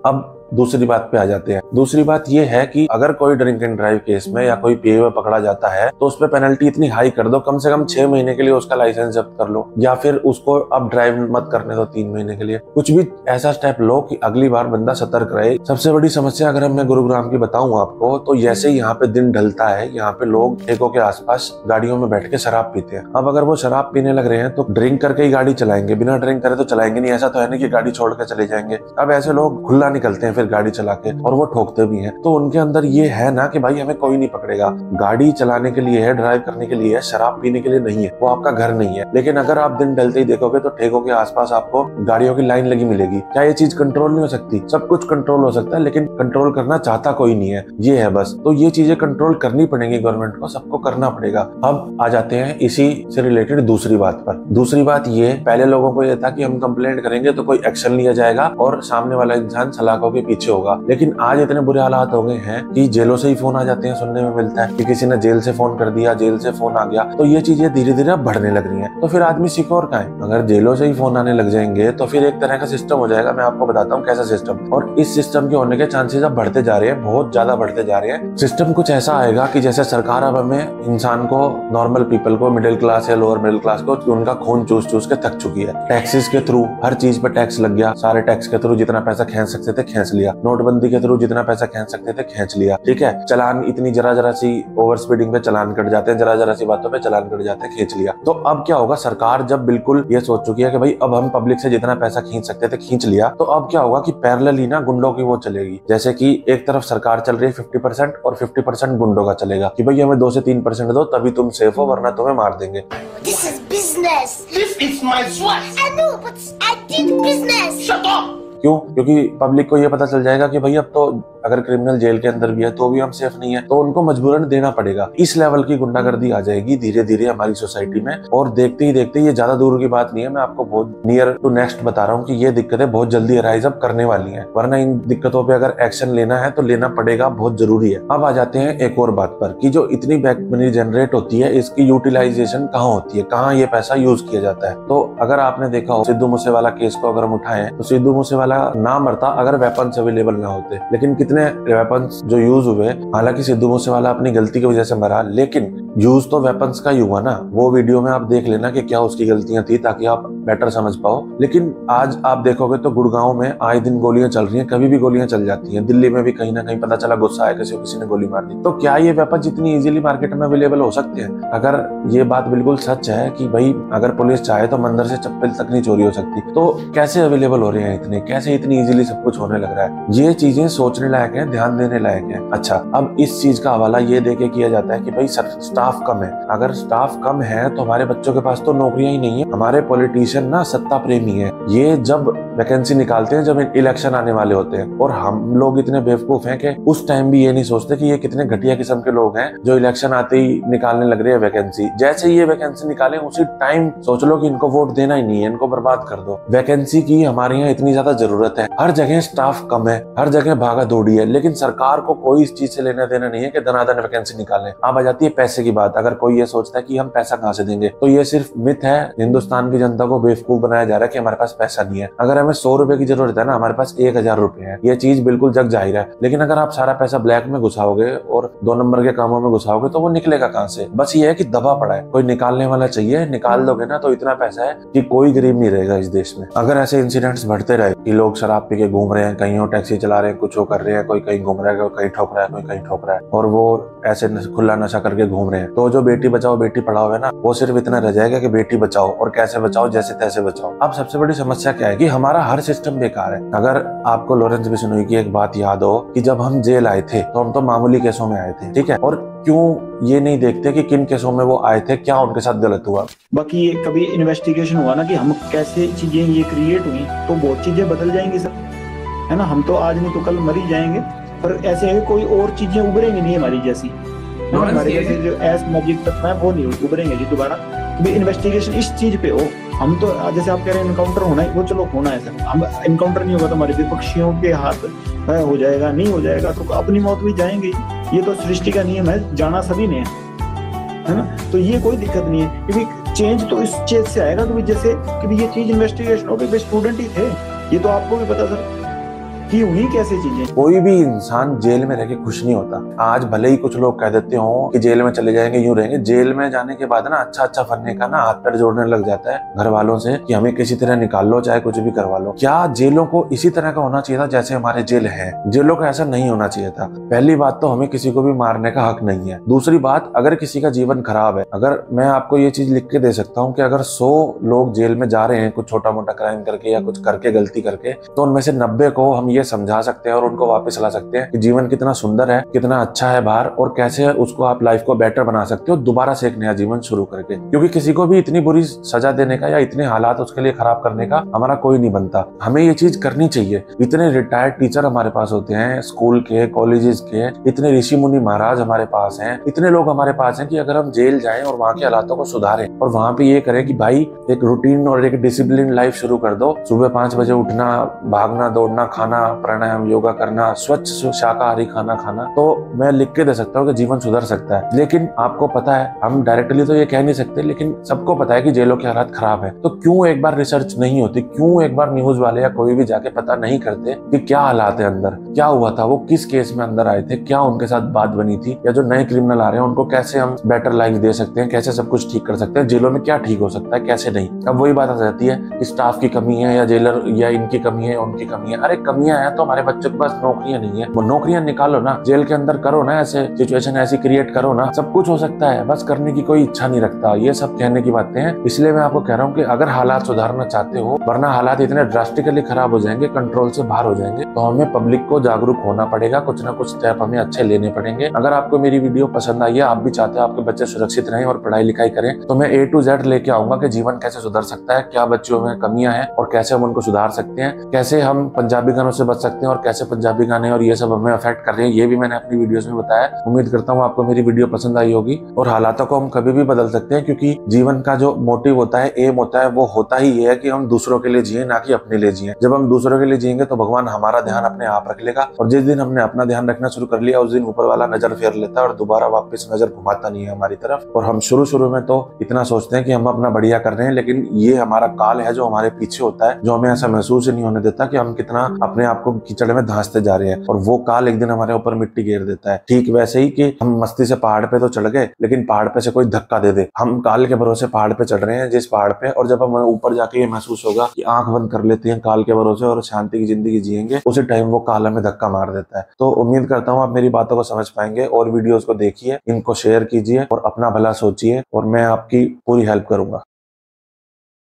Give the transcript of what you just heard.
अब दूसरी बात पे आ जाते हैं। दूसरी बात ये है कि अगर कोई ड्रिंक एंड ड्राइव केस में या कोई पिए हुए पकड़ा जाता है तो उस पर पेनल्टी इतनी हाई कर दो, कम से कम 6 महीने के लिए उसका लाइसेंस जब्त कर लो, या फिर उसको अब ड्राइव मत करने दो 3 महीने के लिए। कुछ भी ऐसा स्टेप लो कि अगली बार बंदा सतर्क रहे। सबसे बड़ी समस्या अगर मैं गुरुग्राम की बताऊं आपको, तो जैसे यहाँ पे दिन ढलता है, यहाँ पे लोग ठेकों के आसपास गाड़ियों में बैठ के शराब पीते हैं। अब अगर वो शराब पीने लग रहे हैं तो ड्रिंक करके ही गाड़ी चलाएंगे, बिना ड्रिंक करे तो चलाएंगे नहीं। ऐसा तो है नहीं कि गाड़ी छोड़ के चले जाएंगे। अब ऐसे लोग खुला निकलते हैं फिर गाड़ी चला के, और वो ठोकते भी हैं। तो उनके अंदर ये है ना कि भाई हमें कोई नहीं पकड़ेगा, गाड़ी चलाने के लिए है, ड्राइव करने के लिए है, शराब पीने के लिए नहीं है, वो आपका घर नहीं है। लेकिन अगर आप दिन ढलते ही देखोगे तो ठेकों के आसपास आपको गाड़ियों की लाइन लगी मिलेगी। क्या ये चीज कंट्रोल नहीं हो सकती? सब कुछ कंट्रोल हो सकता है, लेकिन कंट्रोल करना चाहता कोई नहीं है, ये है बस। तो ये चीजें कंट्रोल करनी पड़ेंगी गवर्नमेंट को, सबको करना पड़ेगा। अब आ जाते हैं इसी से रिलेटेड दूसरी बात पर। दूसरी बात ये, पहले लोगों को ये था कि हम कंप्लेंट करेंगे तो कोई एक्शन लिया जाएगा और सामने वाला इंसान सलाखों के पीछे होगा। लेकिन आज इतने बुरे हालात हो गए हैं कि जेलों से ही फोन आ जाते हैं, सुनने में मिलता है कि किसी ने जेल से फोन कर दिया, जेल से फोन आ गया। तो ये चीजें धीरे धीरे अब बढ़ने लग रही हैं। तो फिर आदमी सिक्योर कहाँ है? अगर जेलों से ही फोन आने लग जाएंगे तो फिर एक तरह का सिस्टम हो जाएगा। मैं आपको बताता हूँ कैसा सिस्टम, और इस सिस्टम के होने के चांसेस अब बढ़ते जा रहे हैं, बहुत ज्यादा बढ़ते जा रहे हैं। सिस्टम कुछ ऐसा आएगा कि जैसे सरकार अब हमें इंसान को, नॉर्मल पीपल को, मिडिल क्लास या लोअर मिडिल क्लास को, उनका खून चूस चूस के थक चुकी है। टैक्सेस के थ्रू हर चीज पे टैक्स लग गया, सारे टैक्स के थ्रू जितना पैसा खींच सकते थे खींच लिया, नोटबंदी के थ्रू जितना पैसा खींच सकते थे खींच लिया, ठीक है। चलान इतनी जरा जरा सी ओवर स्पीडिंग पे चलान कट जाते हैं, जरा जरा सी बातों पे चलान कट जाते हैं, खींच लिया। तो अब क्या होगा? सरकार जब बिल्कुल ये सोच चुकी है कि भाई अब हम पब्लिक से जितना पैसा खींच सकते थे खींच लिया, तो अब क्या होगा कि पैरेलल ही ना गुंडों की वो चलेगी। जैसे कि एक तरफ सरकार चल रही है 50% और 50% गुंडों का चलेगा कि भाई हमें 2 से 3% दो तभी तुम सेफ हो, वरना तुम्हें मार देंगे। This is business. This is my sweat. I know, but I did business. Shut up. क्यों? क्योंकि पब्लिक को ये पता चल जाएगा कि भाई अब तो अगर क्रिमिनल जेल के अंदर भी है तो भी हम सेफ नहीं है, तो उनको मजबूरन देना पड़ेगा। इस लेवल की गुंडागर्दी आ जाएगी धीरे धीरे हमारी सोसाइटी में, और देखते ही देखते, ये ज्यादा दूर की बात नहीं है, मैं आपको बहुत नियर टू नेक्स्ट बता रहा हूँ कि ये दिक्कतें बहुत जल्दी अराइज अब करने वाली हैं। वरना इन दिक्कतों पे अगर एक्शन लेना है तो लेना पड़ेगा, बहुत जरूरी है। अब आ जाते हैं एक और बात पर कि जो इतनी बैक मनी जनरेट होती है, इसकी यूटिलाइजेशन कहाँ होती है, कहाँ ये पैसा यूज किया जाता है। तो अगर आपने देखा हो सिद्धू मूसेवाला केस को अगर हम उठाएं तो सिद्धू मूसेवाला ना मरता अगर वेपन्स अवेलेबल ना होते। लेकिन कितने वेपन्स जो यूज हुए, हालांकि सिद्धू मूसेवाला अपनी गलती की वजह से मरा, लेकिन यूज तो वेपन्स का ही हुआ ना। वो वीडियो में आप देख लेना कि क्या उसकी गलतियां थी, ताकि आप बेटर समझ पाओ। लेकिन आज आप देखोगे तो गुड़गांव में आए दिन गोलियां चल रही हैं, कभी भी गोलियां चल जाती हैं। दिल्ली में भी कहीं ना कहीं पता चला गुस्सा है, किसी ने गोली मार दी। तो क्या ये वेपन इतनी इजीली मार्केट में अवेलेबल हो सकते हैं? अगर ये बात बिल्कुल सच है कि भाई अगर पुलिस चाहे तो मंदिर से चप्पल तक नहीं चोरी हो सकती, तो कैसे अवेलेबल हो रहे हैं इतने, कैसे इतनी इजीली सब कुछ होने लग रहा है? ये चीजें सोचने लायक है, ध्यान देने लायक है। अच्छा, अब इस चीज का हवाला ये देके किया जाता है कि भाई स्टाफ कम है। अगर स्टाफ कम है तो हमारे बच्चों के पास तो नौकरियां ही नहीं है। हमारे पॉलिटिशियन ना सत्ता प्रेमी है, ये जब वैकेंसी निकालते हैं जब इलेक्शन आने वाले होते हैं, और हम लोग इतने बेवकूफ हैं कि उस टाइम भी ये नहीं सोचते कि ये कितने घटिया किस्म के लोग हैं जो इलेक्शन आते ही निकालने लग रहे हैं वैकेंसी। जैसे ये वैकेंसी निकाले उसी टाइम सोच लो कि इनको वोट देना ही नहीं है, इनको बर्बाद कर दो। वैकेंसी की हमारे यहाँ इतनी ज्यादा जरूरत है, हर जगह स्टाफ कम है, हर जगह भागा दौड़ी है, लेकिन सरकार को कोई इस चीज से लेना देना नहीं है कि दनादन वैकेंसी निकालें। अब आ जाती है पैसे की बात। अगर कोई ये सोचता है कि हम पैसा कहाँ से देंगे, तो ये सिर्फ मिथ है। हिंदुस्तान की जनता को बेवकूफ बनाया जा रहा है कि हमारे पास पैसा नहीं है। अगर हमें 100 रुपए की जरूरत है ना, हमारे पास 1000 रुपए है, ये चीज बिल्कुल जग जाहिर है। लेकिन अगर आप सारा पैसा ब्लैक में घुसाओगे और 2 नंबर के कामों में घुसाओगे तो वो निकलेगा कहाँ से? बस ये है कि दबा पड़ा है, कोई निकालने वाला चाहिए। निकाल दोगे ना तो इतना पैसा है कि कोई गरीब नहीं रहेगा इस देश में। अगर ऐसे इंसिडेंट्स बढ़ते रहे कि लोग शराब पी के घूम रहे हैं, कहीं टैक्सी चला रहे हैं, कुछ कर रहे हैं, कोई कहीं घूम रहा है, कोई कहीं ठोक रहा है, कोई कहीं ठोक रहा है, और वो ऐसे खुला नशा करके घूम रहे हैं, तो जो बेटी बचाओ बेटी पढ़ाओ है ना, वो सिर्फ इतना रह जाएगा कि बेटी बचाओ, और कैसे बचाओ, जैसे तैसे बचाओ। अब सबसे बड़ी समस्या क्या है कि हमारा हर सिस्टम बेकार है। अगर आपको लॉरेंस बिश्नोई की एक बात याद हो कि जब हम जेल आए थे तो हम तो मामूली केसों में आए थे, ठीक है, और क्यों ये नहीं देखते कि किन केसों में वो आए थे, क्या उनके साथ गलत हुआ। बाकी ये कभी इन्वेस्टिगेशन हुआ ना कि हम कैसे चीजें ये क्रिएट हुई, तो बहुत चीजें बदल जाएंगी सर, है ना। हम तो आज नहीं तो कल मर ही जाएंगे, पर ऐसे है कोई और चीजें उभरेंगी नहीं हमारी जैसी, हमारे जैसे जो एस मैजिक तक है वो नहीं उभरेंगे जी दोबारा। तो इन्वेस्टिगेशन इस चीज पे हो। हम तो जैसे आप कह रहे हैं इनकाउंटर होना है, वो चलो होना है सर, हम इनकाउंटर नहीं होगा तो हमारे विपक्षियों के हाथ हो जाएगा, नहीं हो जाएगा तो अपनी मौत भी जाएंगे। ये तो सृष्टि का नियम है, जाना सभी ने है ना। तो ये कोई दिक्कत नहीं है, क्योंकि चेंज तो इस चीज से आएगा कि जैसे कि ये चीज इन्वेस्टिगेशन हो गई, स्टूडेंट ही थे, ये तो आपको भी पता सर। की हुई कैसे चीजें। कोई भी इंसान जेल में रह के खुश नहीं होता। आज भले ही कुछ लोग कह देते हो कि जेल में चले जाएंगे, यूं रहेंगे, जेल में जाने के बाद ना अच्छा फरने का ना हाथ पैर जोड़ने लग जाता है घर वालों से कि हमें किसी तरह निकाल लो, चाहे कुछ भी करवा लो। क्या जेलों को इसी तरह का होना चाहिए था जैसे हमारे जेल है? जेलों का ऐसा नहीं होना चाहिए था। पहली बात तो हमें किसी को भी मारने का हक नहीं है। दूसरी बात, अगर किसी का जीवन खराब है, अगर मैं आपको ये चीज लिख के दे सकता हूँ कि अगर 100 लोग जेल में जा रहे हैं कुछ छोटा मोटा क्राइम करके या कुछ करके गलती करके, तो उनमें से 90 को हम ये समझा सकते हैं और उनको वापस ला सकते हैं कि जीवन कितना सुंदर है, कितना अच्छा है बाहर, और कैसे उसको आप लाइफ को बेटर बना सकते हो दोबारा से एक नया जीवन शुरू करके। क्योंकि किसी को भी इतनी बुरी सजा देने का या इतने हालात उसके लिए खराब करने का हमारा कोई नहीं बनता। हमें ये चीज करनी चाहिए। इतने रिटायर्ड टीचर हमारे पास होते हैं, स्कूल के, कॉलेजेस के, इतने ऋषि मुनि महाराज हमारे पास हैं, इतने लोग हमारे पास हैं कि अगर हम जेल जाएं और वहाँ के हालातों को सुधारें और वहाँ पे ये करें कि भाई एक रूटीन और एक डिसिप्लिन लाइफ शुरू कर दो। सुबह 5 बजे उठना, भागना, दौड़ना, खाना, प्राणायाम, योगा करना, स्वच्छ शाकाहारी खाना खाना, तो मैं लिख के दे सकता हूँ कि जीवन सुधर सकता है। लेकिन आपको पता है, हम डायरेक्टली तो ये कह नहीं सकते, लेकिन सबको पता है कि जेलों के हालात खराब है। तो क्यों एक बार रिसर्च नहीं होती, क्यों एक बार न्यूज वाले या कोई भी जाके पता नहीं करते कि क्या हालात है अंदर, क्या हुआ था, वो किस केस में अंदर आए थे, क्या उनके साथ बात बनी थी, या जो नए क्रिमिनल आ रहे हैं उनको कैसे हम बेटर लाइफ दे सकते हैं, कैसे सब कुछ ठीक कर सकते हैं, जेलों में क्या ठीक हो सकता है, कैसे नहीं। अब वही बात आ जाती है कि स्टाफ की कमी है या जेलर या इनकी कमी है, उनकी कमी है। अरे कमियां हैं तो हमारे बच्चों के पास नौकरियां नहीं है, वो नौकरियां निकालो ना, जेल के अंदर करो ना, ऐसे सिचुएशन ऐसी क्रिएट करो ना, सब कुछ हो सकता है, बस करने की कोई इच्छा नहीं रखता। ये सब कहने की बातें हैं। इसलिए मैं आपको कह रहा हूँ कि अगर हालात सुधारना चाहते हो, वरना हालात इतने ड्रास्टिकली खराब हो जाएंगे, कंट्रोल से बाहर हो जाएंगे, तो हमें पब्लिक को जागरूक होना पड़ेगा, कुछ ना कुछ स्टेप हमें अच्छे लेने पड़ेंगे। अगर आपको मेरी वीडियो पसंद आई है, आप भी चाहते हो आपके बच्चे सुरक्षित रहें और पढ़ाई लिखाई करें, तो मैं A to Z लेके आऊंगा कि जीवन कैसे सुधर सकता है, क्या बच्चों में कमियां हैं और कैसे हम उनको सुधार सकते हैं, कैसे हम पंजाबी गानों से बच सकते हैं और कैसे पंजाबी गाने और ये सब हमें अफेक्ट कर रहे हैं, ये भी मैंने अपनी वीडियोस में बताया। उम्मीद करता हूँ आपको मेरी वीडियो पसंद आई होगी। और हालातों को हम कभी भी बदल सकते हैं, क्योंकि जीवन का जो मोटिव होता है, एम होता है, वो होता ही ये है कि हम दूसरों के लिए जिए, ना कि अपने लिए जिए। जब हम दूसरों के लिए जिएंगे तो भगवान हमारा ध्यान अपने आप रख लेगा, और जिस दिन हमने अपना ध्यान रखना शुरू कर लिया, उस दिन ऊपर वाला नजर फेर लेता है और दोबारा वापस नजर घुमाता नहीं है हमारी तरफ। और हम शुरू में तो इतना सोचते हैं कि हम अपना बढ़िया कर रहे हैं, लेकिन ये हमारा काल है जो हमारे पीछे होता है, जो हमें ऐसा महसूस ही नहीं होने देता कि हम कितना अपने आप को कीचड़ में धंसते जा रहे हैं, और वो काल एक दिन हमारे ऊपर मिट्टी घेर देता है। ठीक वैसे ही कि हम मस्ती से पहाड़ पे तो चढ़ गए, लेकिन पहाड़ पे से कोई धक्का दे दे, हम काल के भरोसे पहाड़ पे चढ़ रहे हैं जिस पहाड़ पे, और जब हम ऊपर जाके ये महसूस होगा कि आंख बंद कर लेते हैं काल के भरोसे और शांति की जिंदगी जिएंगे, उसी टाइम वो काल हमें धक्का मार देता है। तो उम्मीद करता हूँ आप मेरी बातों को समझ पाएंगे, और वीडियोस को देखिए, इनको शेयर कीजिए और अपना भला सोचिए, और मैं आपकी पूरी हेल्प करूंगा।